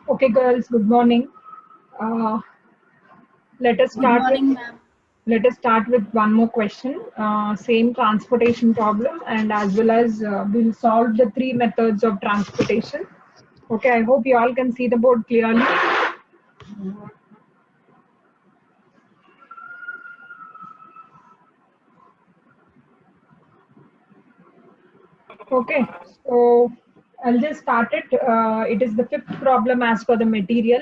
Okay, girls. Good morning. Uh, let us Good start with morning, ma'am. one more question. Same transportation problem, and as well as we'll solve the three methods of transportation. Okay. I hope you all can see the board clearly. Okay. So I'll just start it. It is the fifth problem as per the material.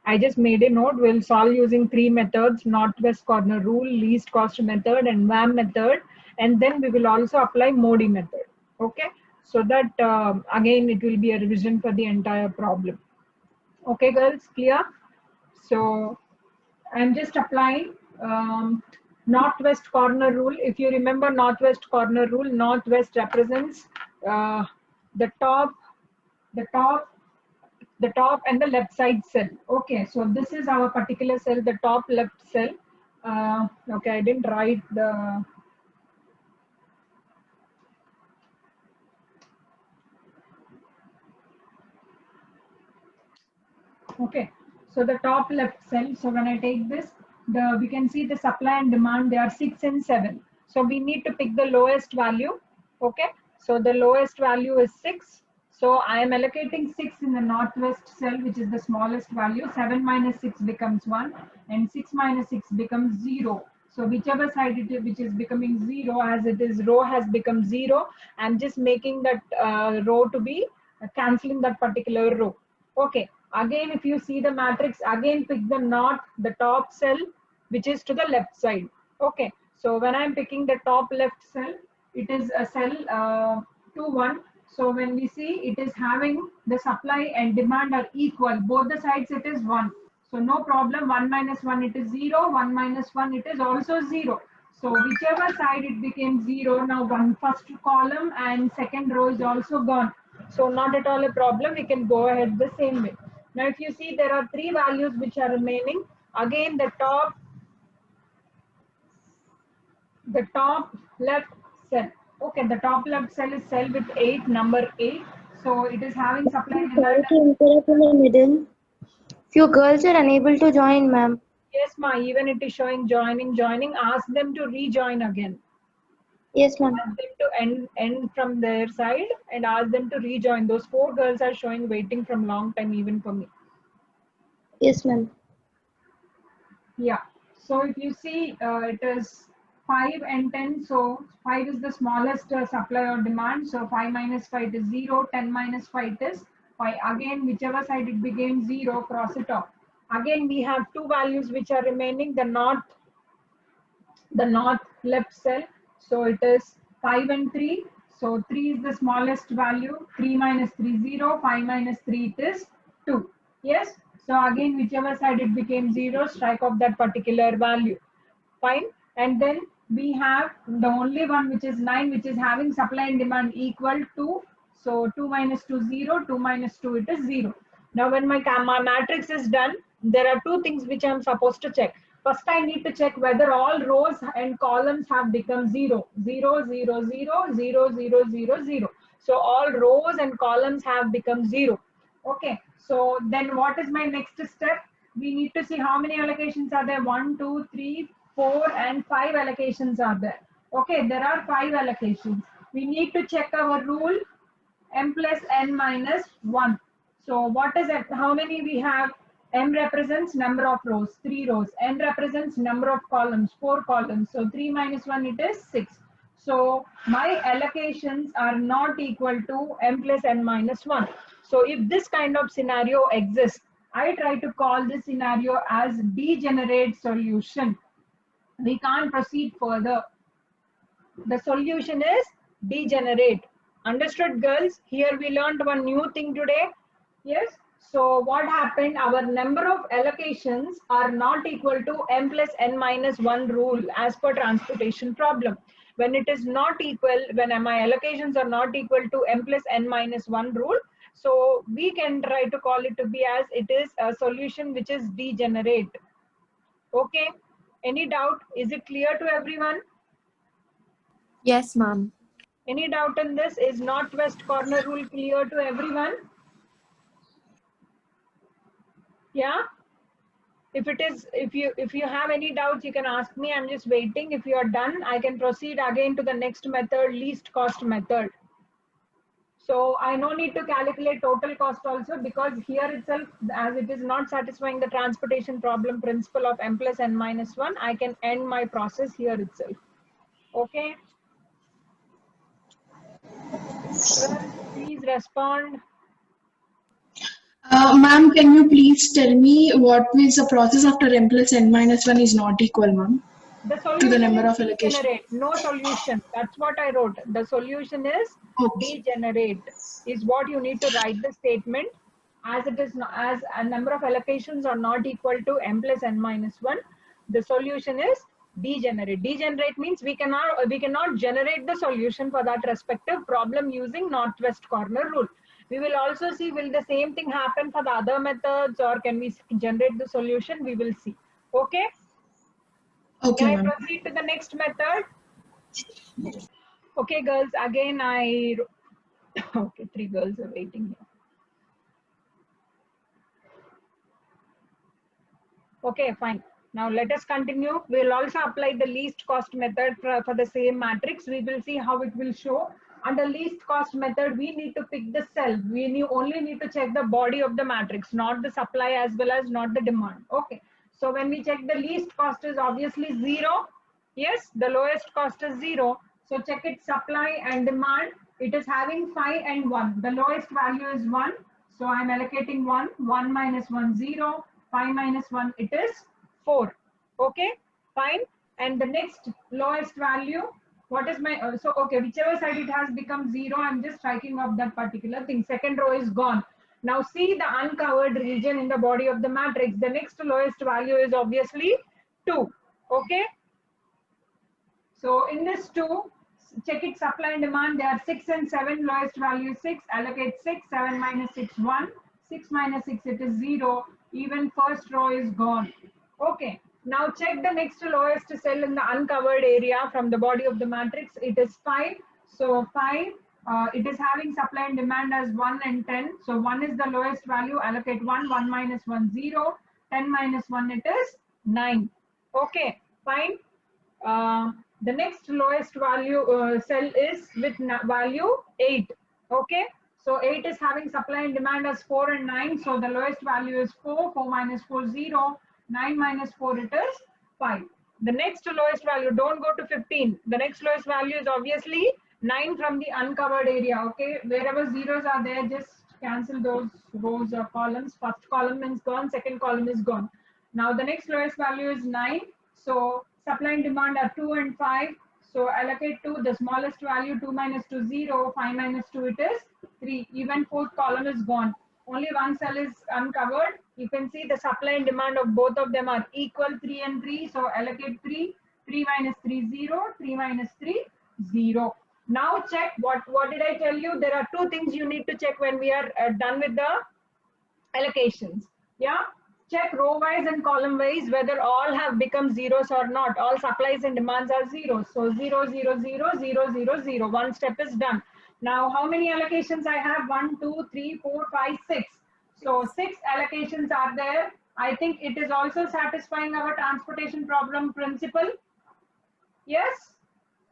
I just made a note. We'll solve using three methods: northwest corner rule, least cost method, and WAM method. And then we will also apply Modi method. Okay. So that again, it will be a revision for the entire problem. Okay, girls, clear? So I'm just applying northwest corner rule. If you remember northwest corner rule, northwest represents uh, the top, the top, the top and the left side cell. Okay, so this is our particular cell, the top left cell. Okay, I didn't write the. Okay, so the top left cell. So when I take this, we can see the supply and demand. They are 6 and 7. So we need to pick the lowest value. Okay, so the lowest value is 6. So I am allocating 6 in the northwest cell, which is the smallest value. 7 minus 6 becomes 1, and 6 minus 6 becomes 0. So whichever side it is, which is becoming 0, as it is row has become 0, I'm just making that row to be cancelling that particular row. Okay, again, if you see the matrix, again pick the not the top cell, which is to the left side. Okay, so when I'm picking the top left cell, it is a cell 2 1. So when we see it is having the supply and demand are equal, both the sides it is 1. So no problem, 1 minus 1 it is 0, 1 minus 1 it is also 0. So whichever side it became 0, now one first column and second row is also gone. So not at all a problem, we can go ahead the same way. Now if you see there are three values which are remaining. Again the top left cell. Okay, the top left cell is cell with 8, number 8. So it is having supply and demand. Sorry to interrupt in the middle. Few girls are unable to join, ma'am. Yes, ma, even it is showing joining, ask them to rejoin again. Yes, ma'am. Ask them to end from their side and ask them to rejoin. Those four girls are showing waiting from long time even for me. Yes, ma'am. Yeah. So if you see, it is 5 and 10. So 5 is the smallest supply or demand. So 5 minus 5 is 0. 10 minus 5 is 5. Again, whichever side it became 0, cross it off. Again, we have two values which are remaining. The north left cell. So it is 5 and 3. So 3 is the smallest value. 3 minus 3 0. 5 minus 3 it is 2. Yes. So again, whichever side it became 0, strike off that particular value. Fine. And then we have the only one which is 9, which is having supply and demand equal to. So 2 minus 2 0. 2 minus 2 it is 0. Now when my matrix is done, there are two things which I'm supposed to check. First, I need to check whether all rows and columns have become 0. 0, 0, 0, 0, 0, 0, 0. So all rows and columns have become 0. Okay. So then what is my next step? We need to see how many allocations are there. 1, 2, 3, 4, and 5 allocations are there. Okay. There are 5 allocations. We need to check our rule m plus n minus 1. So what is it? How many we have? M represents number of rows, 3 rows. N represents number of columns, 4 columns. So 3 minus 1, it is 6. So my allocations are not equal to m plus n minus 1. So if this kind of scenario exists, I try to call this scenario as degenerate solution. We can't proceed further. The solution is degenerate. Understood, girls? Here we learned one new thing today. Yes. So what happened? Our number of allocations are not equal to m plus n minus 1 rule as per transportation problem. When it is not equal, when my allocations are not equal to m plus n minus 1 rule, so we can try to call it to be as it is a solution which is degenerate. Okay. Any doubt? Is it clear to everyone? Yes, ma'am. Any doubt in this? Is northwest corner rule clear to everyone? Yeah. If you have any doubts, you can ask me. I'm just waiting. If you are done, I can proceed again to the next method, least cost method. So I no need to calculate total cost also, because here itself, as it is not satisfying the transportation problem principle of m plus n minus 1, I can end my process here itself. Okay. Please respond. Ma'am, can you please tell me what is the process after m plus n minus 1 is not equal, ma'am, The to the solution number is of allocation? degenerate. No solution. That's what I wrote. The solution is Okay. degenerate is what you need to write the statement. As it is not, as a number of allocations are not equal to m plus n minus 1, the solution is degenerate. Degenerate means we cannot generate the solution for that respective problem using northwest corner rule. We will also see, will the same thing happen for the other methods, or can we generate the solution? We will see. Okay. Okay, Can I ma'am. proceed to the next method? Okay, girls, again okay, 3 girls are waiting here. Okay, fine. Now let us continue. We'll also apply the least cost method for the same matrix. We will see how it will show. Under least cost method, we need to pick the cell. Only need to check the body of the matrix, not the supply as well as not the demand. Okay. So when we check the least cost is obviously 0. Yes, the lowest cost is 0. So check its supply and demand. It is having 5 and 1. The lowest value is 1. So I'm allocating 1. 1 minus 1, 0. 5 minus 1, it is 4. Okay, fine. And the next lowest value, what is my, so okay, whichever side it has become 0, I'm just striking off that particular thing. Second row is gone. Now see the uncovered region in the body of the matrix. The next lowest value is obviously 2. Okay. So in this 2, check its supply and demand. There are 6 and 7. Lowest value is 6. Allocate 6. 7 minus 6, 1. 6 minus 6, it is 0. Even first row is gone. Okay. Now check the next lowest cell in the uncovered area from the body of the matrix. It is 5. So 5. It is having supply and demand as 1 and 10. So 1 is the lowest value. Allocate 1. 1 minus 1, 0. 10 minus 1, it is 9. Okay. Fine. The next lowest value cell is with value 8. Okay. So 8 is having supply and demand as 4 and 9. So the lowest value is 4. 4 minus 4, 0. 9 minus 4, it is 5. The next lowest value, don't go to 15. The next lowest value is obviously 9 from the uncovered area. Okay. Wherever zeros are there, just cancel those rows or columns. First column is gone. Second column is gone. Now the next lowest value is 9. So supply and demand are 2 and 5. So allocate 2, the smallest value, 2 minus 2, 0. 5 minus 2, it is 3. Even fourth column is gone. Only one cell is uncovered. You can see the supply and demand of both of them are equal, 3 and 3. So allocate 3. 3 minus 3, 0. 3 minus 3, 0. Now check what did I tell you? There are 2 things you need to check when we are done with the allocations. Yeah. Check row wise and column wise whether all have become zeros or not. All supplies and demands are zeros. So 0, 0, 0, 0, 0, 0. One step is done. Now how many allocations I have? 1, 2, 3, 4, 5, 6. So 6 allocations are there. I think it is also satisfying our transportation problem principle. Yes.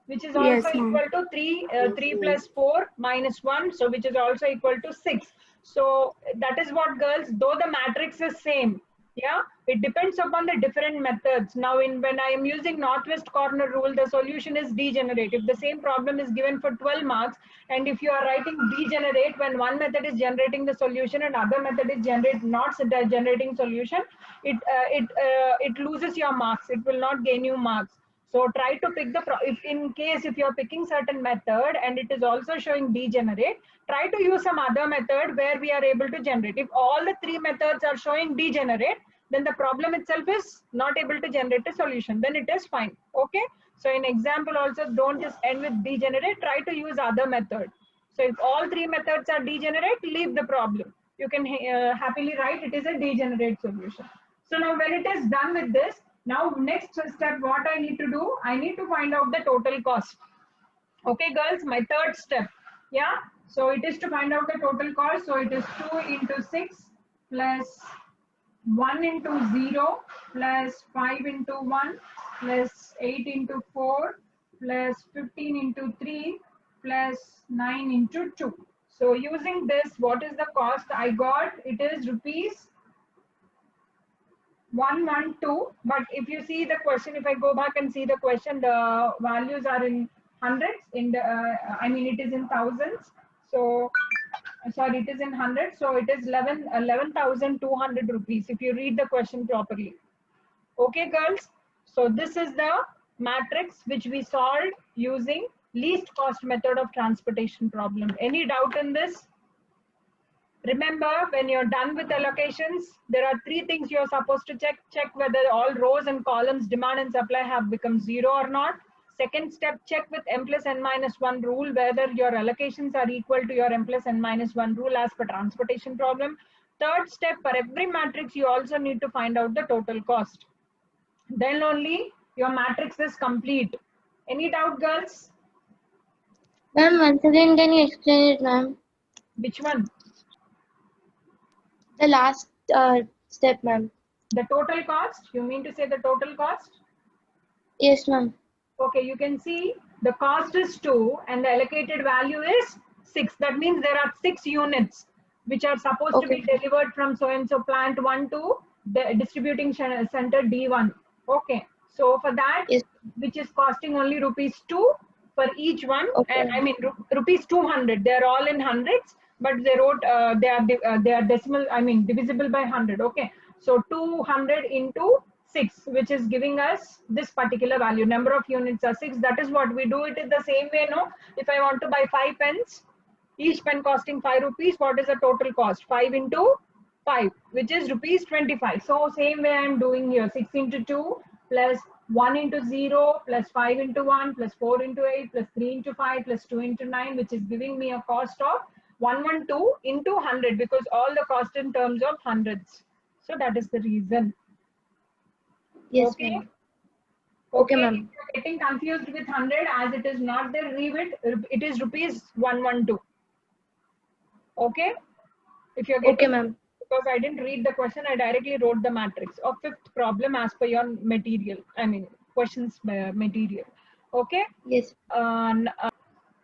Which is also equal to 3 plus 4 minus 1. So which is also equal to 6. So that is what, girls, though the matrix is same, yeah, it depends upon the different methods. Now when I am using northwest corner rule, the solution is degenerate. If the same problem is given for 12 marks, and if you are writing degenerate when one method is generating the solution and other method is not generating solution, it loses your marks. It will not gain you marks. So try to pick if you're picking certain method and it is also showing degenerate, try to use some other method where we are able to generate. If all the 3 methods are showing degenerate, then the problem itself is not able to generate a solution. Then it is fine. Okay. So in example also, don't just end with degenerate, try to use other method. So if all 3 methods are degenerate, leave the problem. You can happily write it is a degenerate solution. So now when it is done with this, now next step, what I need to do, I need to find out the total cost. Okay, girls, my third step. Yeah. So it is to find out the total cost. So it is 2 into 6 plus 1 into 0 plus 5 into 1 plus 8 into 4 plus 15 into 3 plus 9 into 2. So using this, what is the cost I got? It is rupees 112. But if you see the question, if I go back and see the question, the values are in hundreds. In the I mean, it is in thousands. So sorry, it is in hundreds. So it is 11,200 rupees if you read the question properly. Okay, girls. So this is the matrix which we solved using least cost method of transportation problem. Any doubt in this? Remember, when you're done with allocations, there are three things you're supposed to check. Check whether all rows and columns, demand and supply, have become zero or not. Second step, check with m plus n minus 1 rule whether your allocations are equal to your m plus n minus 1 rule as per transportation problem. Third step, for every matrix, you also need to find out the total cost. Then only your matrix is complete. Any doubt, girls? Ma'am, once again, can you explain it, ma'am? Which one? The last step, ma'am. The total cost? You mean to say the total cost? Yes, ma'am. Okay, you can see the cost is 2 and the allocated value is 6. That means there are 6 units which are supposed to be delivered from so-and-so plant 1 to the distributing center D1. Okay, so for that, Yes. which is costing only rupees 2 for each one, Okay. and I mean rupees 200. They are all in hundreds, but they wrote they are decimal. I mean divisible by 100. Okay, so 200 into 6, which is giving us this particular value. Number of units are 6. That is what we do. It is the same way. No, if I want to buy 5 pens, each pen costing 5 rupees, what is the total cost? 5 into 5, which is rupees 25. So same way I am doing here. 6 into 2 plus 1 into 0 plus 5 into 1 plus 4 into 8 plus 3 into 5 plus 2 into 9, which is giving me a cost of 112 into 100, because all the cost in terms of hundreds. So that is the reason. Yes, Okay. ma'am. Okay, ma'am. if you're getting confused with 100, as it is not there, leave it. It is rupees 112. Okay. If you're getting, Okay, ma'am. because I didn't read the question, I directly wrote the matrix of 5th problem as per your material. I mean questions material. Okay. Yes.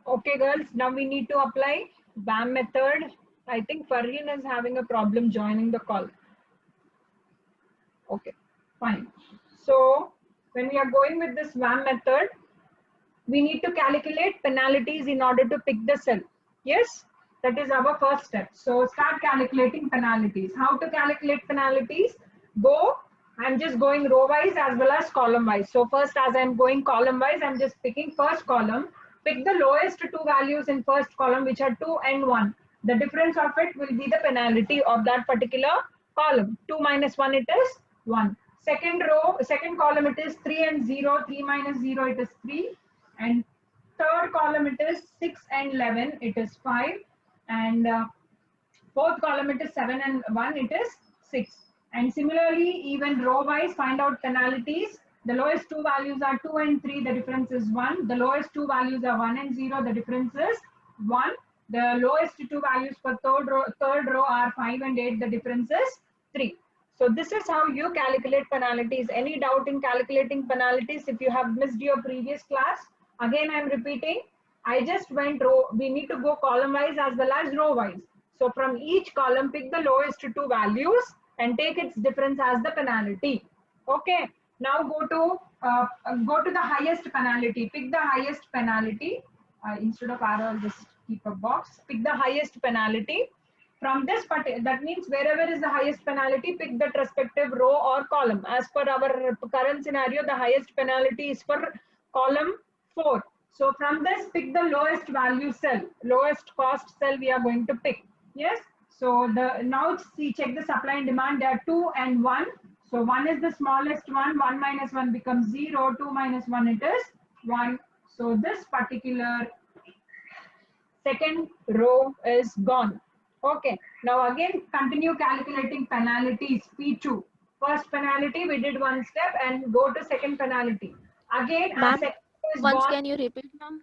Okay, girls. Now we need to apply BAM method. I think Farheen is having a problem joining the call. Okay, fine. So when we are going with this BAM method, we need to calculate penalties in order to pick the cell. Yes, that is our first step. So start calculating penalties. How to calculate penalties? I'm just going row wise as well as column wise. So first, as I'm going column wise, I'm just picking first column. Pick the lowest two values in first column, which are 2 and 1. The difference of it will be the penalty of that particular column. 2 minus 1, it is 1. Second row, second column, it is 3 and 0. 3 minus 0, it is 3. And third column, it is 6 and 11, it is 5. And fourth column, it is 7 and 1, it is 6. And similarly, even row wise, find out penalties. The lowest two values are 2 and 3, the difference is 1. The lowest two values are 1 and 0, the difference is 1. The lowest two values for third row are 5 and 8, the difference is 3. So this is how you calculate penalties. Any doubt in calculating penalties? If you have missed your previous class, again I'm repeating. I just went row. We need to go column wise as well as row wise. So from each column, pick the lowest two values and take its difference as the penalty. Okay. Now go to the highest penalty. Pick the highest penalty. Instead of arrow, I'll just keep a box. Pick the highest penalty. From this part, that means wherever is the highest penalty, pick that respective row or column. As per our current scenario, the highest penalty is for column 4. So from this, pick the lowest value cell, lowest cost cell we are going to pick. Yes. So now see, check the supply and demand. There are 2 and 1. So 1 is the smallest one. 1 minus 1 becomes 0. 2 minus 1, it is 1. So this particular second row is gone. Okay. Now again, continue calculating penalties. P2. First penalty, we did one step, and go to second penalty. Again, Ma'am, second is once gone. can you repeat, ma'am?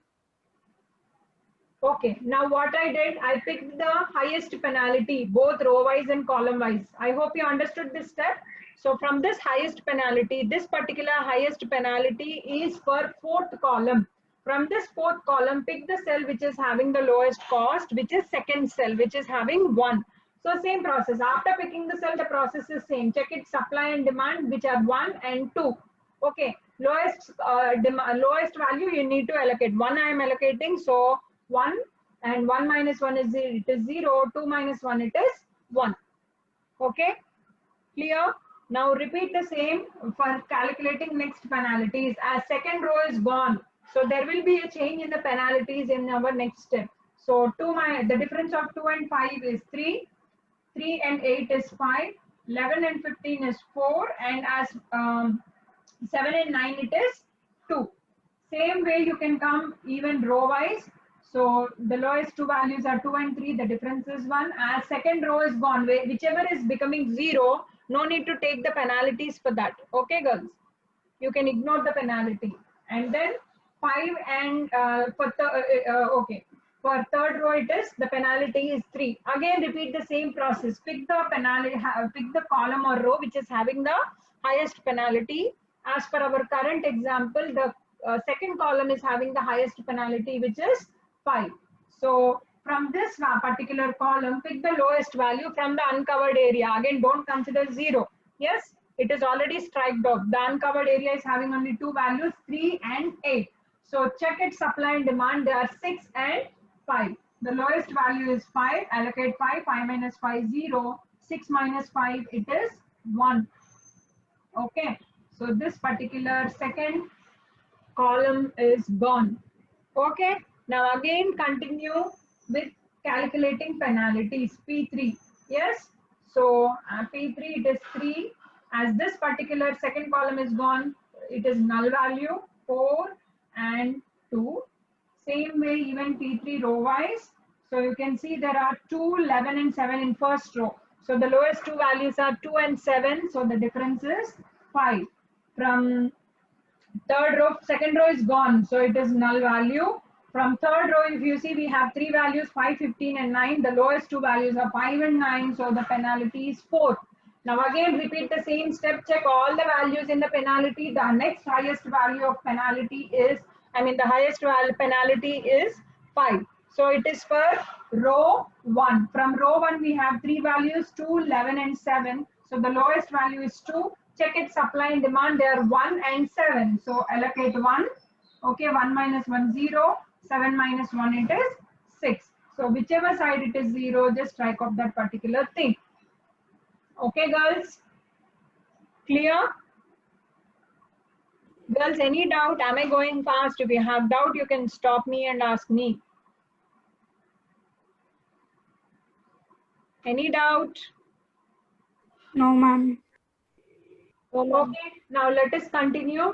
Okay, now what I did, I picked the highest penalty, both row wise and column wise. I hope you understood this step. So from this highest penalty, this particular highest penalty is for fourth column. From this fourth column, pick the cell which is having the lowest cost, which is second cell, which is having 1. So same process. After picking the cell, the process is same. Check its supply and demand, which are 1 and 2. Okay, lowest value you need to allocate. 1 I am allocating, so 1 and 1 minus 1 is 0, it is 0, 2 minus 1 it is 1. Okay, clear? Now repeat the same for calculating next penalties. As second row is gone, so there will be a change in the penalties in our next step. So the difference of 2 and 5 is 3, 3 and 8 is 5, 11 and 15 is 4, and as 7 and 9 it is 2. Same way you can come even row wise. So the lowest two values are 2 and 3, the difference is 1. As second row is gone, whichever is becoming 0, no need to take the penalties for that. Okay girls, you can ignore the penalty. And then 5 and okay, for third row it is, the penalty is 3. Again repeat the same process. Pick the penalty, pick the column or row which is having the highest penalty. As per our current example, the second column is having the highest penalty, which is 5. So from this particular column, pick the lowest value from the uncovered area. Again, don't consider 0. Yes, it is already striked off. The uncovered area is having only two values, 3 and 8. So check its supply and demand. They are 6 and 5. The lowest value is 5. Allocate 5. 5 minus 5, 0. 6 minus 5, it is 1. Okay. So this particular second column is gone. Okay. Now again continue with calculating penalties. P3. Yes. So P3 it is 3. As this particular second column is gone, it is null value 4 and 2. Same way even P3 row wise. So you can see there are 2, 11 and 7 in first row. So the lowest two values are 2 and 7. So the difference is 5. From third row, second row is gone, so it is null value. From third row, if you see, we have three values, 5, 15 and 9. The lowest two values are 5 and 9, so the penalty is 4. Now again repeat the same step, check all the values in the penalty. The next highest value of penalty is, the highest penalty is 5. So it is for row 1. From row 1 we have three values, 2, 11 and 7. So the lowest value is 2. Check its supply and demand, they are 1 and 7. So allocate 1. Okay, 1 minus 1, 0. 7 minus 1, it is 6. So whichever side it is 0, just strike off that particular thing. Okay, girls? Clear? Girls, any doubt? Am I going fast? If you have doubt, you can stop me and ask me. Any doubt? No, ma'am. Okay, now let us continue.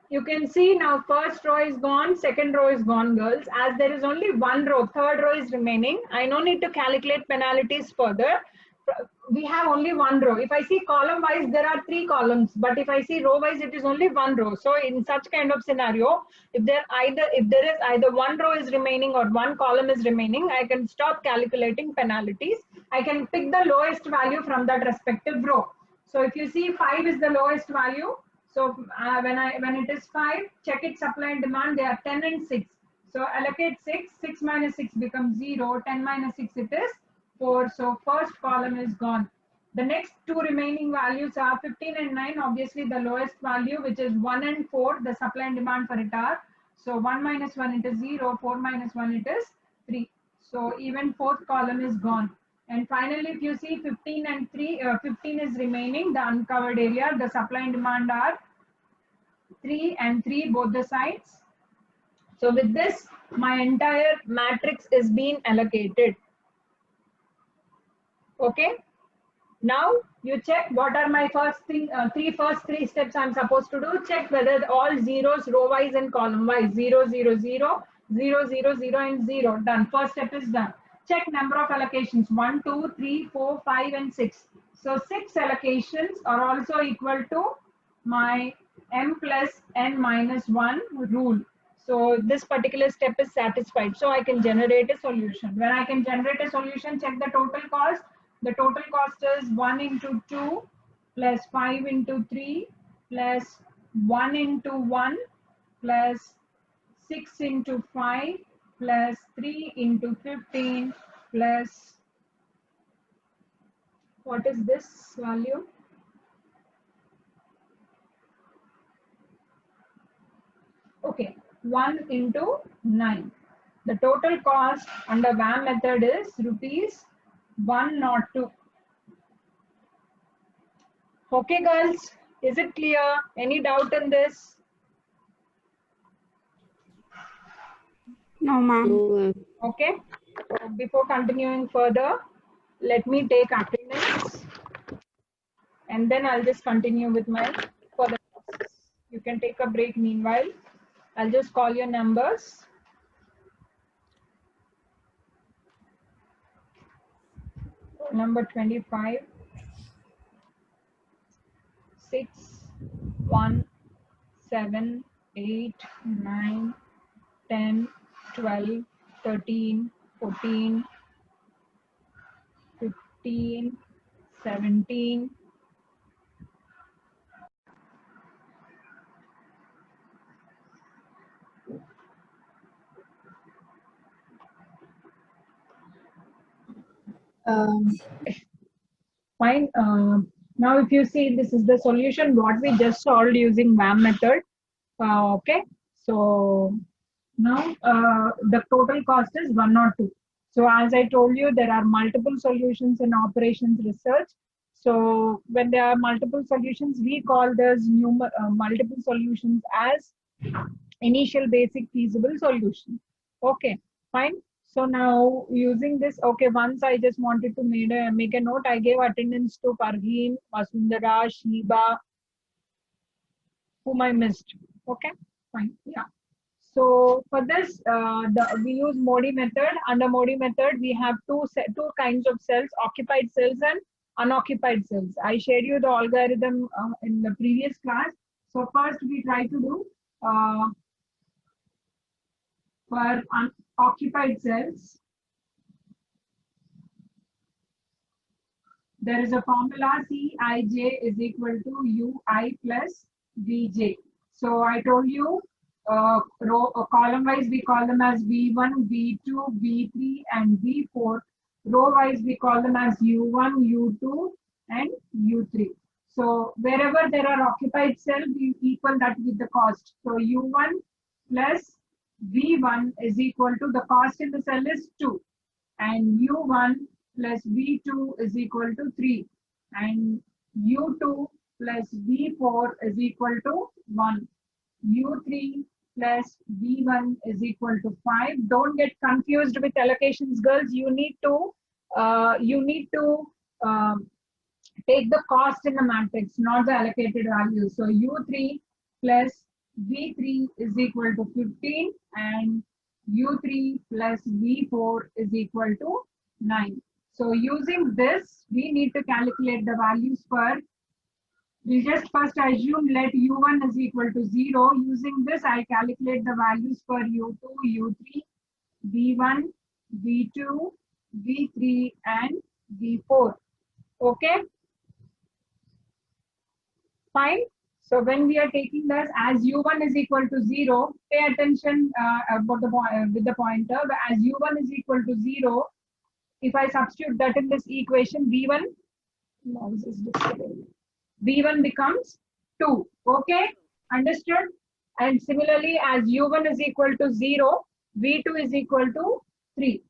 You can see now first row is gone, second row is gone, girls. As there is only one row, third row is remaining. I no need to calculate penalties further. We have only one row. If I see column wise, there are three columns, but if I see row wise, it is only one row. So in such kind of scenario, if there is either one row is remaining or one column is remaining, I can stop calculating penalties. I can pick the lowest value from that respective row. So if you see 5 is the lowest value. So when it is 5, check its supply and demand. They are 10 and 6. So allocate 6. 6 minus 6 becomes 0. 10 minus 6 it is 4. So first column is gone. The next two remaining values are 15 and 9. Obviously the lowest value, which is 1 and 4. The supply and demand for it are. So 1 minus 1 it is 0. 4 minus 1 it is 3. So even fourth column is gone. And finally, if you see 15 and 3, 15 is remaining, the uncovered area. The supply and demand are 3 and 3, both the sides. So with this, my entire matrix is being allocated. Okay. Now you check what are my first first three steps I'm supposed to do. Check whether all zeros row wise and column wise. 0, 0, 0, 0, 0, 0 and 0. Done. First step is done. Check number of allocations 1, 2, 3, 4, 5 and 6. So 6 allocations are also equal to my m plus n minus 1 rule. So this particular step is satisfied. So I can generate a solution. When I can generate a solution, check the total cost. The total cost is 1 into 2 plus 5 into 3 plus 1 into 1 plus 6 into 5 plus 3 into 15 plus, what is this value? Okay, 1 into 9. The total cost under VAM method is rupees 102. Okay, girls, is it clear? Any doubt in this? No, ma'am. Okay, so before continuing further, let me take attendance and then I'll just continue with my further process. You can take a break meanwhile. I'll just call your numbers. Number 25, 6, 1, 7, 8, 9, 10, 12, 13, 14, 15, 17, fine. Now if you see, this is the solution what we just solved using VAM method. Okay, so now the total cost is 102. So as I told you, there are multiple solutions in operations research. So when there are multiple solutions, we call those multiple solutions as initial basic feasible solution. Okay, fine. So now using this, okay, once I just wanted to make a note, I gave attendance to Parveen, Vasundhara, Shiba, whom I missed. Okay, fine, yeah. So for this, we use Modi method. Under Modi method, we have two kinds of cells, occupied cells and unoccupied cells. I shared you the algorithm in the previous class. So first we try to do for unoccupied cells. There is a formula Cij is equal to Ui plus Vj. So I told you column wise we call them as V1, V2, V3 and V4. Row wise we call them as U1, U2 and U3. So wherever there are occupied cells, we equal that with the cost. So U1 plus V1 is equal to, the cost in the cell is 2 and U1 plus V2 is equal to 3 and U2 plus V4 is equal to 1. U3 plus V1 is equal to 5. Don't get confused with allocations, girls. You need to take the cost in the matrix, not the allocated value. So U3 plus V3 is equal to 15 and U3 plus V4 is equal to 9. So using this, we need to calculate the values for, we just first assume let U1 is equal to 0. Using this, I calculate the values for U2, U3, V1, V2, V3 and V4. Okay. Fine. So when we are taking this, as U1 is equal to 0, pay attention about with the pointer. As U1 is equal to 0, if I substitute that in this equation, V1, V1 becomes 2. Okay, understood? And similarly, as U1 is equal to 0, V2 is equal to 3.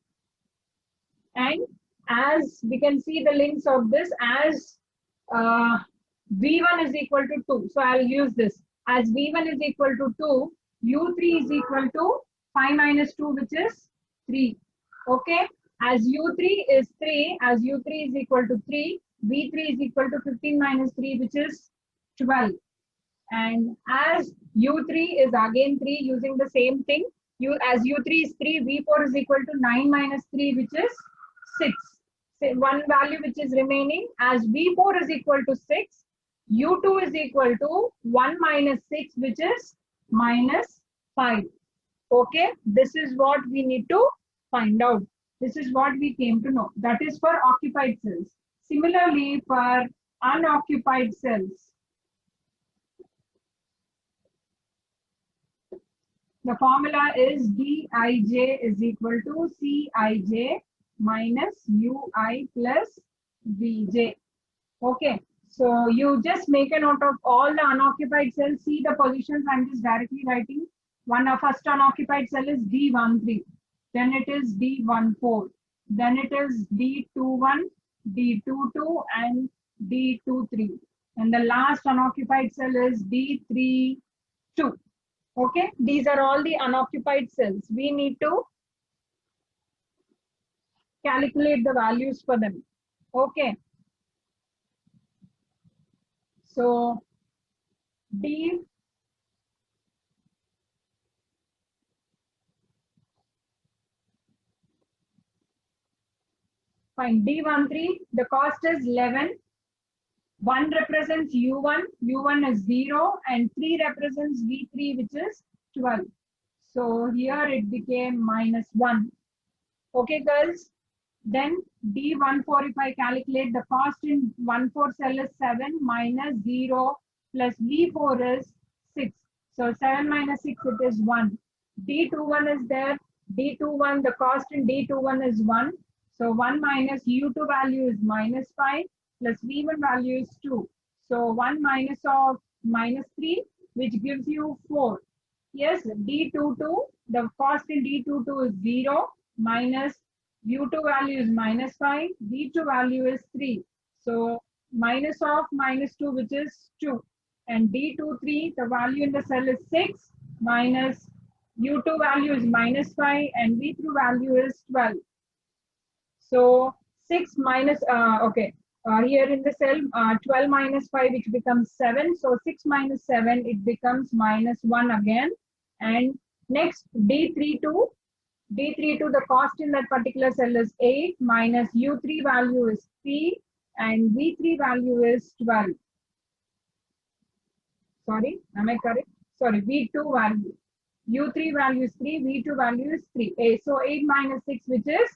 And as we can see the links of this, as V1 is equal to 2. So I'll use this. As V1 is equal to 2, U3 is equal to 5 minus 2, which is 3. Okay. As U3 is 3, as U3 is equal to 3, V3 is equal to 15 minus 3, which is 12. And as U3 is again 3, using the same thing, as U3 is 3, V4 is equal to 9 minus 3, which is 6. So one value which is remaining, as V4 is equal to 6, U2 is equal to 1 minus 6, which is minus 5. Okay, this is what we need to find out. This is what we came to know. That is for occupied cells. Similarly, for unoccupied cells, the formula is Dij is equal to Cij minus Ui plus Vj. Okay, so you just make a note of all the unoccupied cells. See the positions. I'm just directly writing. First unoccupied cell is D13. Then it is D14. Then it is D21, D22, and D23. And the last unoccupied cell is D32. Okay, these are all the unoccupied cells. We need to calculate the values for them. Okay. So D fine, D13, the cost is 11. 1 represents U1, U1 is 0, and 3 represents V3, which is 12. So here it became minus 1. Okay, girls. Then D14, if I calculate, the cost in 14 cell is 7 minus 0 plus V4 is 6. So 7 minus 6, it is 1. D21 is there. D21, the cost in D21 is 1. So 1 minus U2 value is minus 5 plus V1 value is 2. So 1 minus of minus 3, which gives you 4. Yes, D22, the cost in D22 is 0 minus U2 value is minus 5, V2 value is 3. So minus of minus 2, which is 2. And D23, the value in the cell is 6 minus U2 value is minus 5 and V3 value is 12. So 6 minus, here in the cell, 12 minus 5, which becomes 7. So 6 minus 7, it becomes minus 1 again. And next, D32, the cost in that particular cell is 8 minus U3 value is 3 and V3 value is 12. Sorry, am I correct? Sorry, V2 value. U3 value is 3, V2 value is 3. So 8 minus 6, which is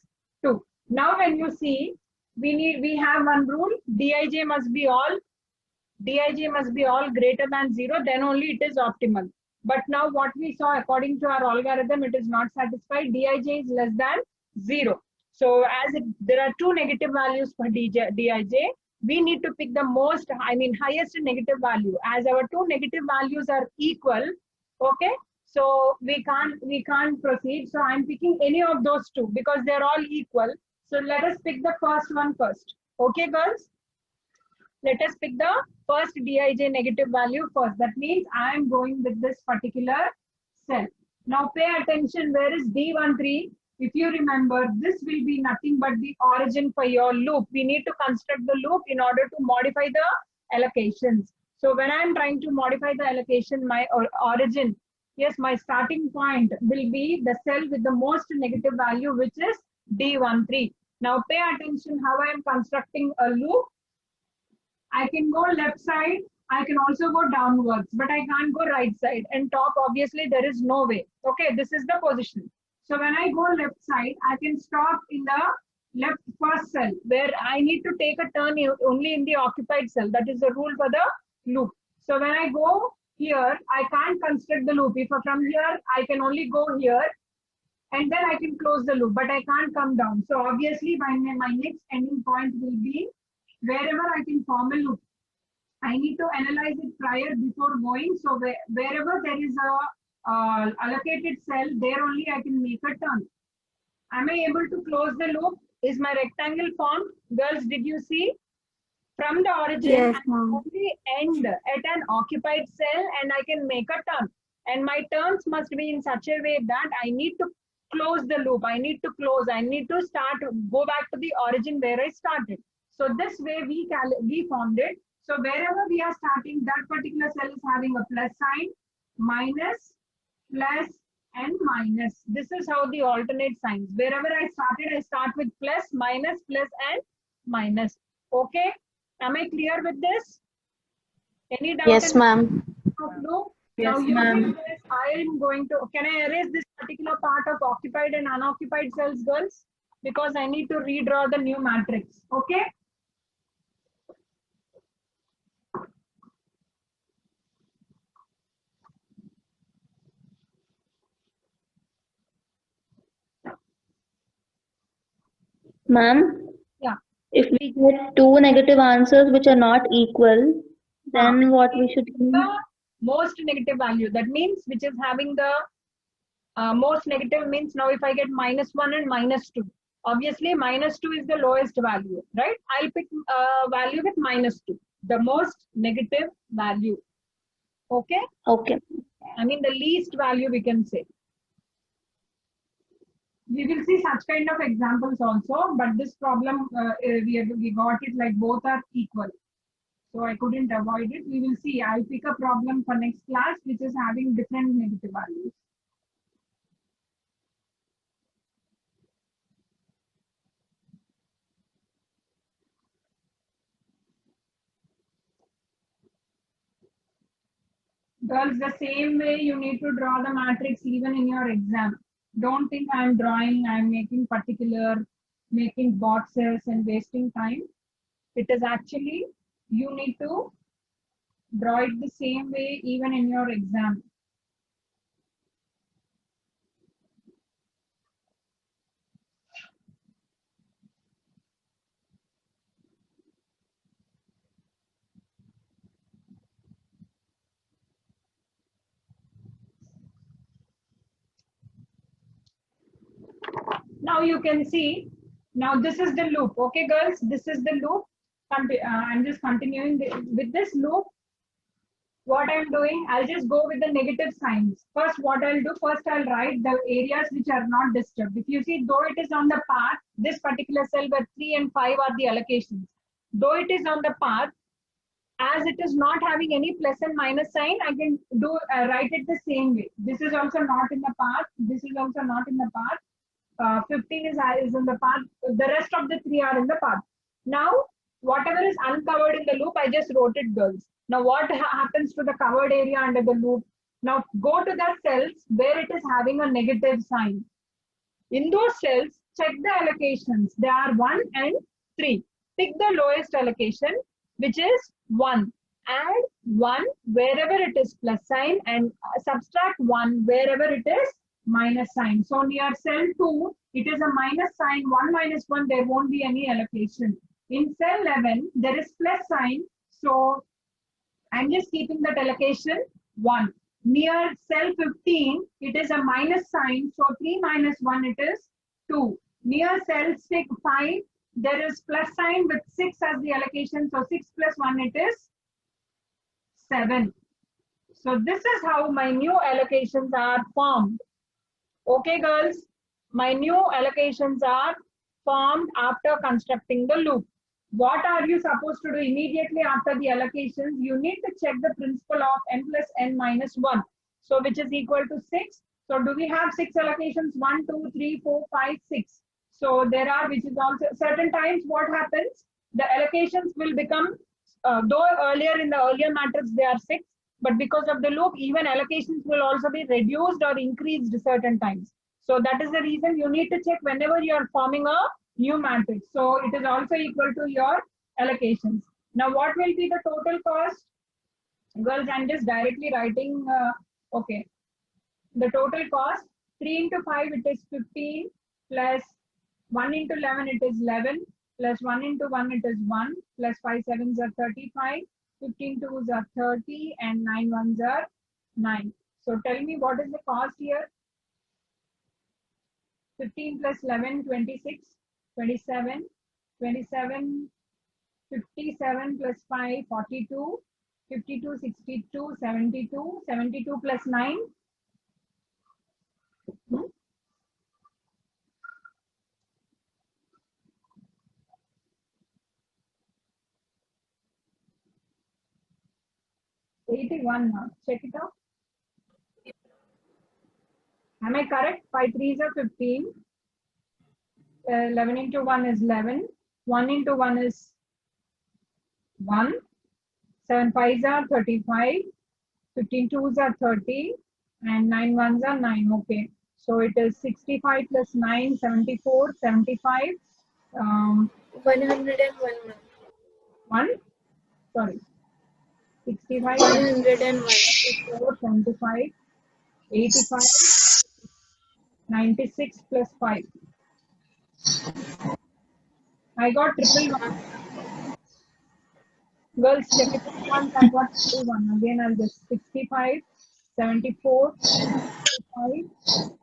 2. Now when you see, we have one rule, Dij must be all greater than 0, then only it is optimal. But now what we saw, according to our algorithm, it is not satisfied. Dij is less than 0. So as there are two negative values for Dij, we need to pick the highest negative value. As our two negative values are equal, okay, so we can't proceed. So I'm picking any of those two because they're all equal. So let us pick the first one first. Okay, girls? Let us pick the first Dij negative value first. That means I am going with this particular cell. Now pay attention, where is D13? If you remember, this will be nothing but the origin for your loop. We need to construct the loop in order to modify the allocations. So when I'm trying to modify the allocation, my origin, yes, my starting point will be the cell with the most negative value, which is D13. Now pay attention how I am constructing a loop. I can go left side, I can also go downwards, but I can't go right side. And top, obviously, there is no way. Okay, this is the position. So when I go left side, I can stop in the left first cell, where I need to take a turn only in the occupied cell. That is the rule for the loop. So when I go here, I can't construct the loop. If from here, I can only go here, and then I can close the loop, but I can't come down. So obviously, my next ending point will be wherever I can form a loop. I need to analyze it prior before going. So wherever there is a allocated cell, there only I can make a turn. Am I able to close the loop? Is my rectangle formed? Girls, did you see? From the origin, Yes, I can only end at an occupied cell and I can make a turn. And my turns must be in such a way that I need to close the loop. I need to go back to the origin where I started. So this way we formed it. So wherever we are starting, that particular cell is having a plus sign, minus, plus, and minus. This is how the alternate signs. Wherever I started, I start with plus, and minus. Okay? Am I clear with this? Any doubt? Yes, ma'am. Loop? Now Yes, using ma'am. this, I am going to, can I erase this particular part of occupied and unoccupied cells, girls? Because I need to redraw the new matrix. Okay. Ma'am, Yeah. if we get two negative answers which are not equal, then what we should The do? most negative value. That means which is having the most negative means now if I get -1 and -2. Obviously, -2 is the lowest value, right? I'll pick a value with -2. The most negative value. Okay. Okay. I mean the least value we can say. We will see such kind of examples also, but this problem we got it like both are equal. So I couldn't avoid it. We will see. I'll pick a problem for next class which is having different negative values. Girls, the same way you need to draw the matrix even in your exam. Don't think I'm drawing, I'm making particular, making boxes and wasting time. It is actually, you need to draw it the same way even in your exam. Now you can see, now this is the loop. Okay, girls, this is the loop. I'm just continuing with this loop. What I'm doing, I'll just go with the negative signs. First, what I'll do, first I'll write the areas which are not disturbed. If you see, though it is on the path, this particular cell where 3 and 5 are the allocations. Though it is on the path, as it is not having any plus and minus sign, I can do write it the same way. This is also not in the path. This is also not in the path. 15 is in the path. The rest of the 3 are in the path. Now, whatever is uncovered in the loop, I just wrote it, girls. Now, what happens to the covered area under the loop? Now, go to the cells where it is having a negative sign. In those cells, check the allocations. They are 1 and 3. Pick the lowest allocation, which is 1. Add 1 wherever it is plus sign and subtract 1 wherever it is minus sign. So near cell 2, it is a minus sign. 1 minus 1, there won't be any allocation. In cell 11, there is plus sign. So I'm just keeping that allocation 1. Near cell 15, it is a minus sign. So 3 minus 1, it is 2. Near cell 5, there is plus sign with 6 as the allocation. So 6 plus 1, it is 7. So this is how my new allocations are formed. Okay, girls, my new allocations are formed after constructing the loop. What are you supposed to do immediately after the allocations? You need to check the principle of n plus n minus 1. So which is equal to 6. So do we have 6 allocations? 1, 2, 3, 4, 5, 6. So there are, which is also certain times what happens? The allocations will become, though earlier in the earlier matrix they are 6. But because of the loop, even allocations will also be reduced or increased certain times. So that is the reason you need to check whenever you are forming a new matrix. So it is also equal to your allocations. Now what will be the total cost? Girls, I'm just directly writing, okay. The total cost, 3 into 5, it is 15, plus 1 into 11, it is 11, plus 1 into 1, it is 1, plus 5 sevens are 35. 15 twos are 30 and 9 ones are 9. So tell me what is the cost here? 15 plus 11, 26, 27, 27, 57 plus 5, 42, 52, 62, 72, 72 plus 9. 81 now. Check it out. Am I correct? 5 threes are 15. 11 into 1 is 11. 1 into 1 is 1. 7 fives are 35. 15 twos are 30 and 9 ones are 9. Okay. So it is 65 plus 9, 74, 75. 101, ma'am. 1. Sorry. 65, 101. 74, 75, 85, 96 plus 5. I got triple one. Girls, check it out once. I got triple one. Again, I'll just 65, 74, 85,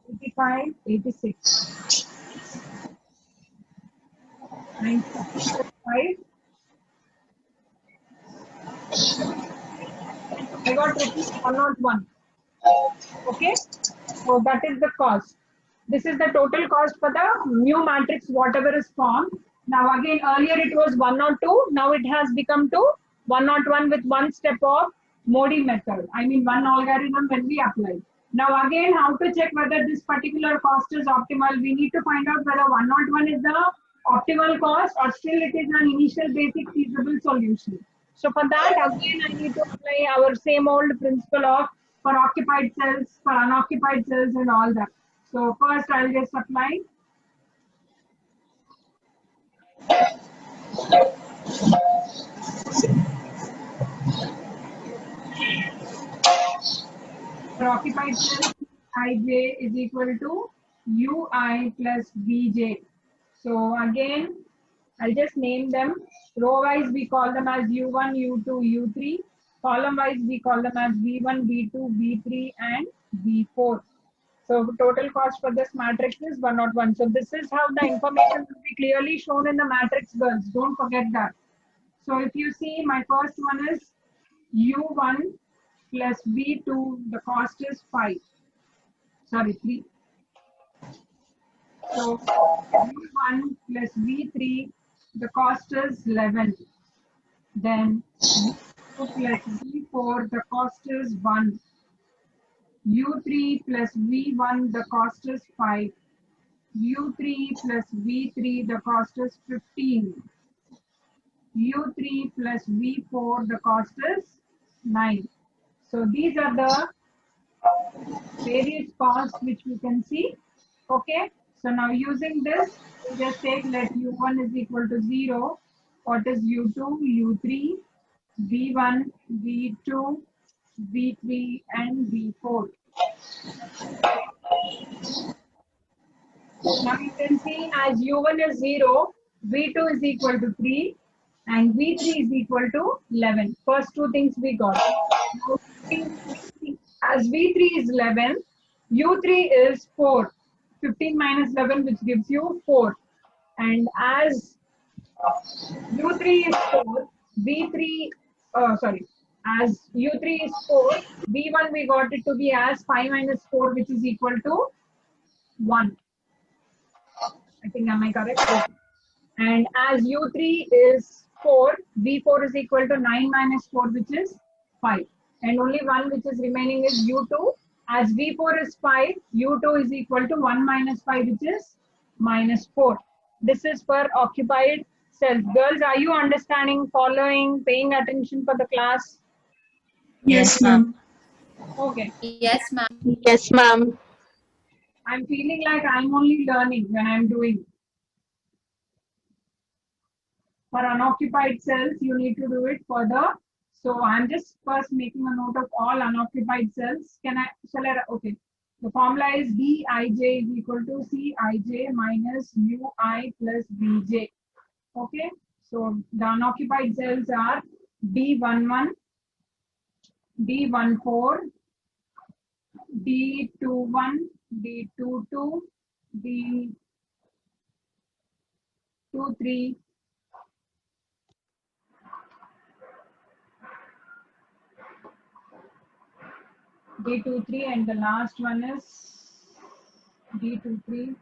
85, 86. 96 plus 5. I got rupees 101. Okay. So that is the cost. This is the total cost for the new matrix, whatever is formed. Now again, earlier it was 102. Now it has become to 101 with one step of Modi method. I mean one algorithm when we apply. Now again, how to check whether this particular cost is optimal? We need to find out whether 101 is the optimal cost or still it is an initial basic feasible solution. So for that, again, I need to apply our same old principle of for occupied cells, for unoccupied cells and all that. So first I'll just apply. For occupied cells, Ij is equal to Ui plus Vj. So again, I'll just name them. Row wise, we call them as U1, U2, U3. Column wise, we call them as V1, V2, V3, and V4. So total cost for this matrix is 101. So this is how the information will be clearly shown in the matrix, girls. Don't forget that. So if you see, my first one is U1 plus V2, the cost is 5. Sorry, 3. So U1 plus V3, the cost is 11. Then U2 plus V4, the cost is 1. U3 plus V1, the cost is 5. U3 plus V3, the cost is 15. U3 plus V4, the cost is 9. So these are the various costs which we can see. Okay. So now using this, we just take let U1 is equal to 0. What is U2, U3, V1, V2, V3, and V4. Now you can see as U1 is 0, V2 is equal to 3, and V3 is equal to 11. First two things we got. Now, as V3 is 11, U3 is 4. 15 minus 11, which gives you 4. And as U3 is 4, V3, as U3 is 4, V1 we got it to be as 5 minus 4, which is equal to 1. I think, am I correct? And as U3 is 4, V4 is equal to 9 minus 4, which is 5. And only one which is remaining is U2. As V4 is 5, U2 is equal to 1 minus 5, which is minus 4. This is for occupied cells. Girls, are you understanding, following, paying attention for the class? Yes, ma'am. Okay. Yes, ma'am. Yes, ma'am. I'm feeling like I'm only learning when I'm doing. For unoccupied cells, you need to do it further. So I'm just first making a note of all unoccupied cells. Okay. The formula is Dij is equal to Cij minus Ui plus Vj. Okay. So the unoccupied cells are D11, D14, D21, D22, D23, D23, and the last one is D23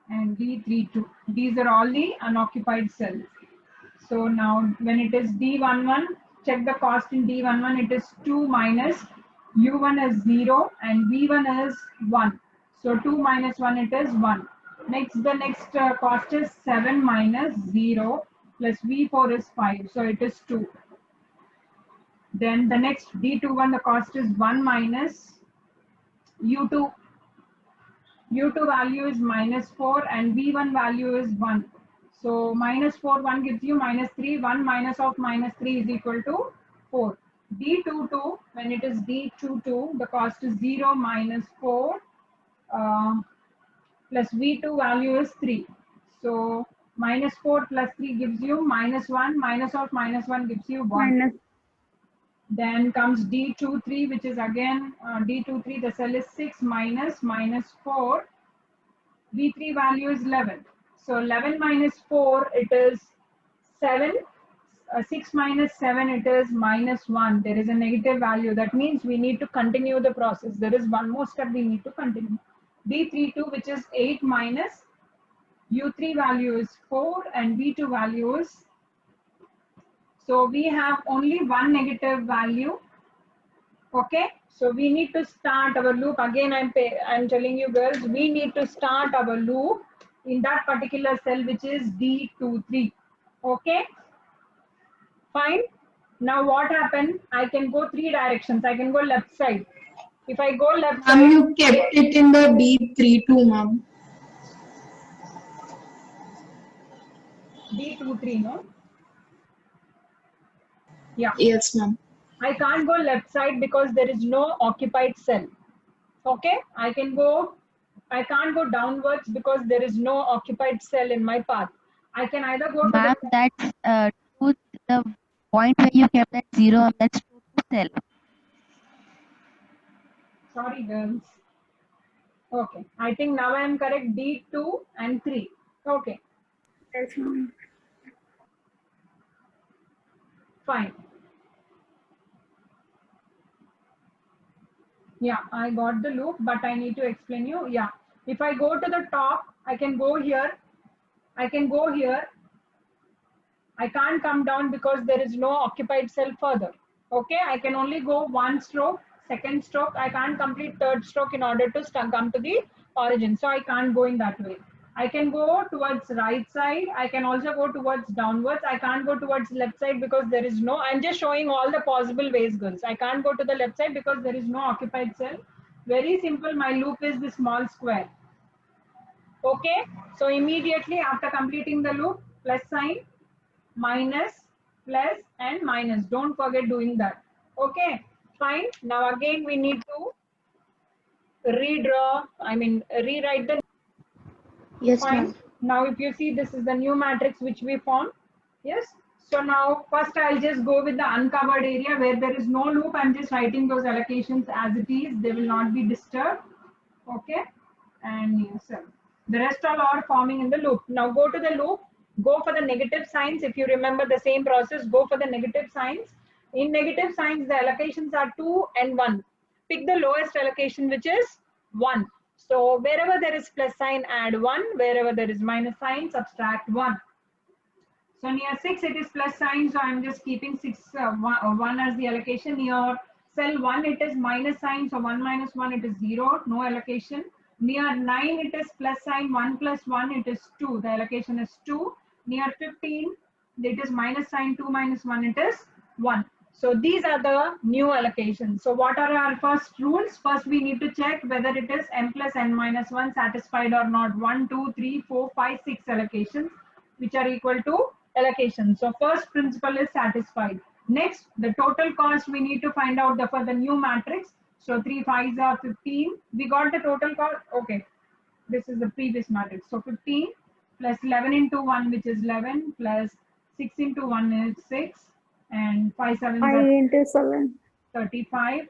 and D32. These are all the unoccupied cells. So now when it is D11, check the cost in D11. It is 2 minus U1 is 0 and V1 is 1. So 2 minus 1, it is 1. Next, the next cost is 7 minus 0 plus V4 is 5. So it is 2. Then the next D21, the cost is 1 minus U2. U2 value is minus 4 and V1 value is 1. So minus 4, 1 gives you minus 3. 1 minus of minus 3 is equal to 4. D22, when it is D22, the cost is 0 minus 4 plus V2 value is 3. So minus 4 plus 3 gives you minus 1. Minus of minus 1 gives you 1. Minus. Then comes D23, which is again D23, the cell is 6 minus 4. V3 value is 11. So 11 minus 4, it is 7. 6 minus 7, it is minus 1. There is a negative value. That means we need to continue the process. There is one more step we need to continue. D32, which is 8 minus U3 value is 4 and V2 value is. So we have only one negative value. Okay. So we need to start our loop. Again, I'm telling you girls, we need to start our loop in that particular cell, which is D23. Okay. Fine. Now what happened? I can go 3 directions. I can go left side. If I go left side, You kept it in the D32, ma'am. D23, no? Yeah. Yes, ma'am. I can't go left side because there is no occupied cell. Okay. I can't go downwards because there is no occupied cell in my path. I can either go to Ma'am, that's to the point where you kept that 0, that's to cell. Sorry, girls. Okay. I think now I am correct. D2 and 3. Okay. Yes, ma'am. Fine. Yeah, I got the loop, but I need to explain you. Yeah. If I go to the top, I can go here. I can go here. I can't come down because there is no occupied cell further. Okay. I can only go 1 stroke, 2nd stroke. I can't complete 3rd stroke in order to come to the origin. So I can't go in that way. I can go towards right side. I can also go towards downwards. I can't go towards left side because there is no, I'm just showing all the possible ways, girls. I can't go to the left side because there is no occupied cell. Very simple. My loop is the small square. Okay. So immediately after completing the loop, plus sign, minus, plus and minus. Don't forget doing that. Okay. Fine. Now again, we need to rewrite the. Yes, Fine. ma'am. Now if you see, this is the new matrix which we formed. Yes. So now first I'll just go with the uncovered area where there is no loop. I'm just writing those allocations as it is. They will not be disturbed. Okay. And yes, the rest all are forming in the loop. Now go to the loop. Go for the negative signs. If you remember the same process, go for the negative signs. In negative signs, the allocations are 2 and 1. Pick the lowest allocation, which is 1. So wherever there is plus sign, add 1. Wherever there is minus sign, subtract 1. So near 6, it is plus sign. So I'm just keeping 1 as the allocation. Near cell 1, it is minus sign. So 1 minus 1, it is 0. No allocation. Near 9, it is plus sign. 1 plus 1, it is 2. The allocation is 2. Near 15, it is minus sign. 2 minus 1, it is 1. So these are the new allocations. So what are our first rules? First, we need to check whether it is m plus n minus 1 satisfied or not. 1, 2, 3, 4, 5, 6 allocations, which are equal to allocations. So first principle is satisfied. Next, the total cost we need to find out for the new matrix. So 3 5s are 15. We got the total cost. Okay. This is the previous matrix. So 15 plus 11 into 1, which is 11, plus 6 into 1 is 6. And 5 7s 5 are into 7. 35.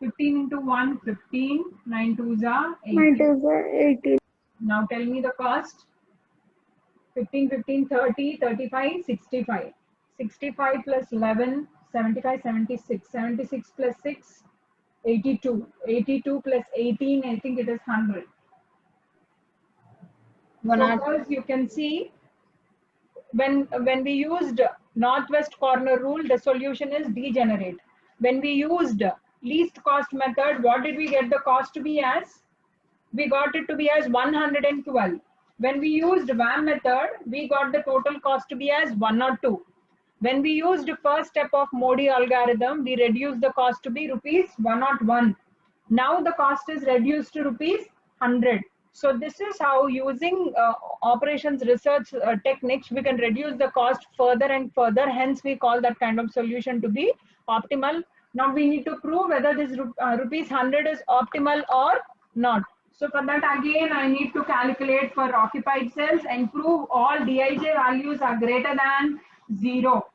15 into 1, 15. 9 2s are 9 18. 2s are 18. Now tell me the cost. 15, 15, 30, 35, 65. 65 plus 11, 75, 76. 76 plus 6, 82. 82 plus 18, I think it is 100. So girls, you can see when we used northwest corner rule, the solution is degenerate. When we used least cost method, what did we get the cost to be as? We got it to be as 112. When we used VAM method, we got the total cost to be as 102. When we used first step of Modi algorithm, we reduced the cost to be rupees 101. Now the cost is reduced to rupees 100. So this is how, using operations research techniques, we can reduce the cost further and further. Hence we call that kind of solution to be optimal. Now we need to prove whether this rupees 100 is optimal or not. So for that, again, I need to calculate for occupied cells and prove all Dij values are greater than 0.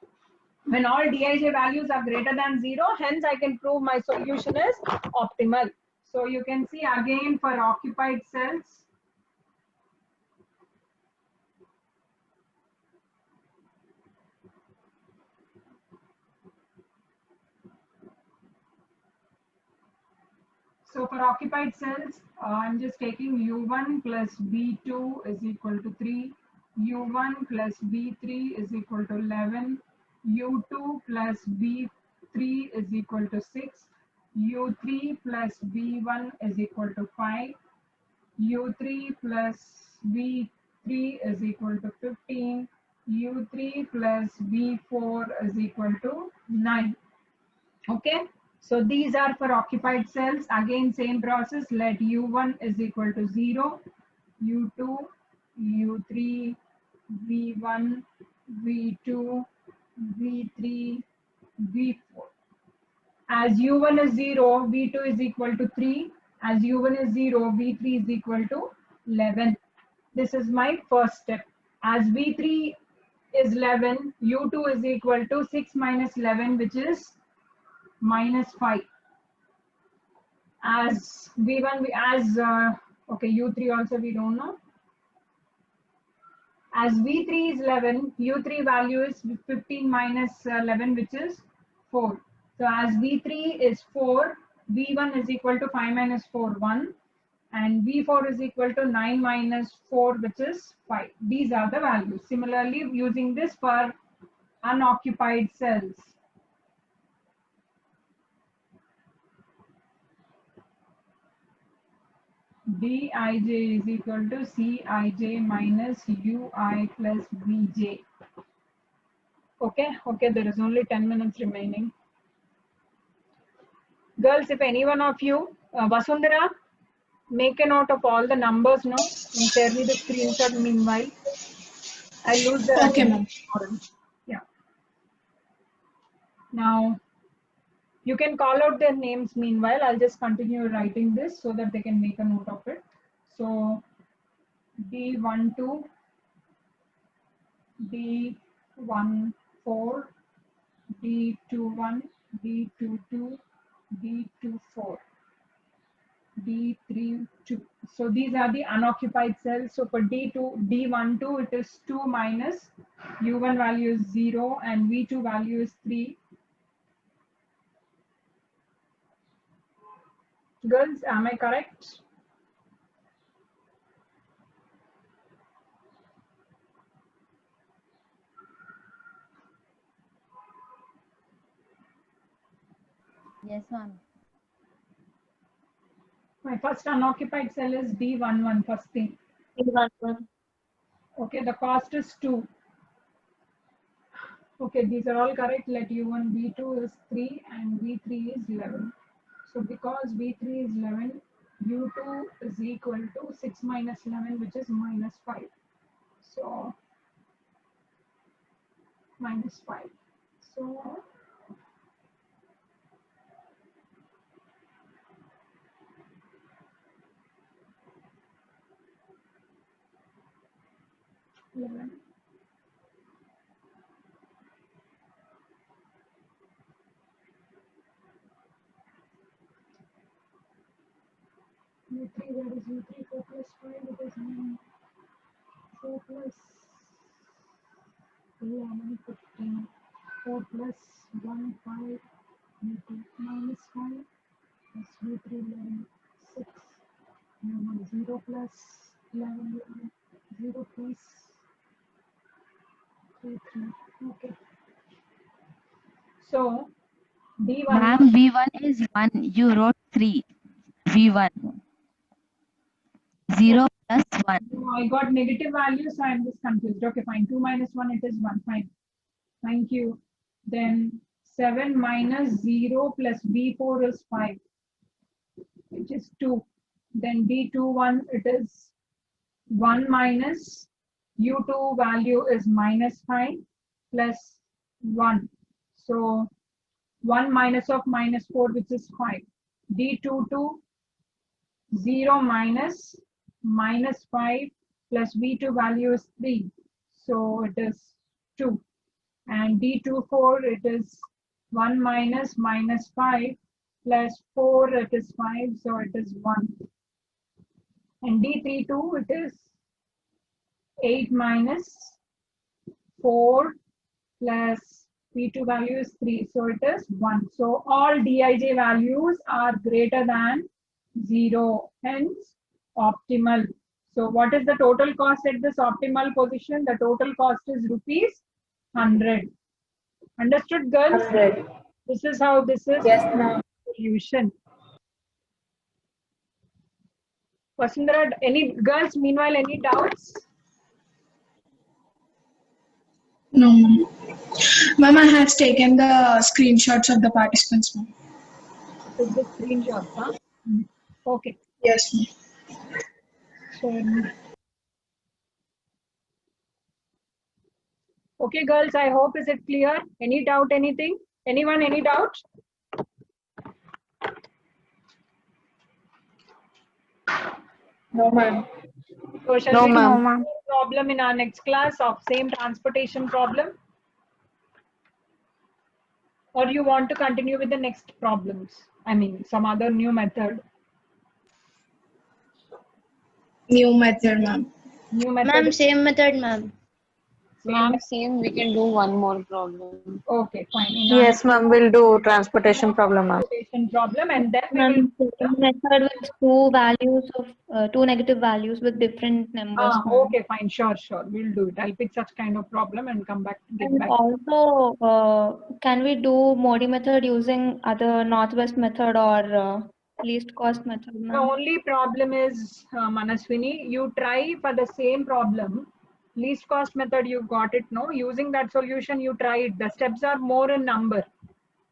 When all Dij values are greater than 0, hence I can prove my solution is optimal. So you can see again for occupied cells. So for occupied cells, I'm just taking U1 plus B2 is equal to 3, U1 plus B3 is equal to 11, U2 plus B3 is equal to 6, U3 plus B1 is equal to 5, U3 plus B3 is equal to 15, U3 plus B4 is equal to 9. Okay. So these are for occupied cells. Again, same process. Let U1 is equal to 0, U2, U3, V1, V2, V3, V4. As U1 is 0, V2 is equal to 3. As U1 is 0, V3 is equal to 11. This is my first step. As V3 is 11, U2 is equal to 6 minus 11, which is minus 5. As V1, okay, U3 also we don't know. As V3 is 11, U3 value is 15 minus 11, which is 4. So as V3 is 4, V1 is equal to 5 minus 4, 1. And V4 is equal to 9 minus 4, which is 5. These are the values. Similarly, using this for unoccupied cells. Dij is equal to Cij minus Ui plus Vj. Okay, there is only 10 minutes remaining. Girls, if any one of you, Vasundhara, make a note of all the numbers now and share me the screenshot meanwhile. I lose the Okay, ma'am. Yeah. Now, you can call out their names meanwhile. I'll just continue writing this so that they can make a note of it. So, D12, D14, D21, D22, D24, D32. So these are the unoccupied cells. So for D12, it is 2 minus U1 value is 0 and V2 value is 3. Girls, am I correct? Yes, ma'am. My first unoccupied cell is D11, first thing. Okay, the cost is 2. Okay, these are all correct. Let U1, V2 is 3 and V3 is 11. So because V3 is 11, U2 is equal to 6 minus 11, which is minus 5. So minus 5. So U3 where is U3? 4 plus 5, it is 9. 4 plus 11, 15. 4 plus 1, 5. U2 minus 5 plus U3 11, 6. U1 0 plus 11, 0 plus 3, 3. Okay. So D1. Ma'am, V1 is 1. You wrote 3. V1. 0 plus 1. I got negative values, so I'm just confused. Okay, fine. 2 minus 1, it is 1. Fine. Thank you. Then 7 minus 0 plus B4 is 5, which is 2. Then D21, it is 1 minus U2 value is minus 5 plus 1. So 1 minus of minus 4, which is 5. D22, 0 minus minus 5 plus V2 value is 3. So it is 2. And D24, it is 1 minus minus 5 plus 4, it is 5. So it is 1. And D32, it is 8 minus 4 plus P2 value is 3. So it is 1. So all Dij values are greater than 0, hence optimal. So what is the total cost at this optimal position? The total cost is rupees 100. Understood, girls? 100. This is how this is Yes, ma'am. solution. Vasundhara, any girls, meanwhile, any doubts? No, ma'am. Ma'am, I have taken the screenshots of the participants, ma'am. Is the screenshot, huh? Okay. Yes, ma'am. Sure. Okay, girls, I hope is it clear? Any doubt, anything? Anyone, any doubt? No, ma'am. So shall No, we ma'am. do a problem in our next class of same transportation problem? Or you want to continue with the next problems? I mean, some other new method. New method, ma'am. New method. Ma'am, same method, ma'am. Ma'am, same. We can do one more problem. Okay, fine. In our Yes, ma'am. We'll do transportation problem, ma'am. transportation problem, and then we Ma'am, will. same method with two values of two negative values with different numbers. ma'am. Okay, fine. Sure, sure. We'll do it. I'll pick such kind of problem and come back. Get And back. also, can we do Modi method using other northwest method or least cost method, The ma'am? only problem is, Manaswini, you try for the same problem, least cost method, you got it, no? Using that solution, you try it. The steps are more in number.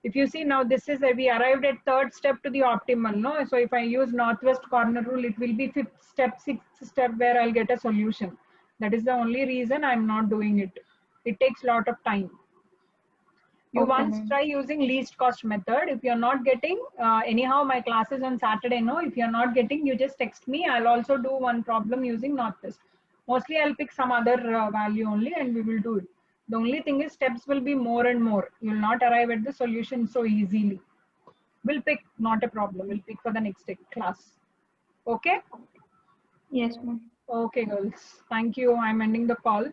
If you see now, this is, we arrived at third step to the optimal, no? So if I use northwest corner rule, it will be fifth step, sixth step where I'll get a solution. That is the only reason I'm not doing it. It takes a lot of time. You Okay, once ma'am. try using least cost method. If you're not getting, anyhow, my classes on Saturday, no, if you're not getting, you just text me. I'll also do one problem using northwest. Mostly I'll pick some other value only and we will do it. The only thing is steps will be more and more. You will not arrive at the solution so easily. We'll pick, not a problem. We'll pick for the next class. Okay? Yes, ma'am. Okay, girls. Thank you. I'm ending the call.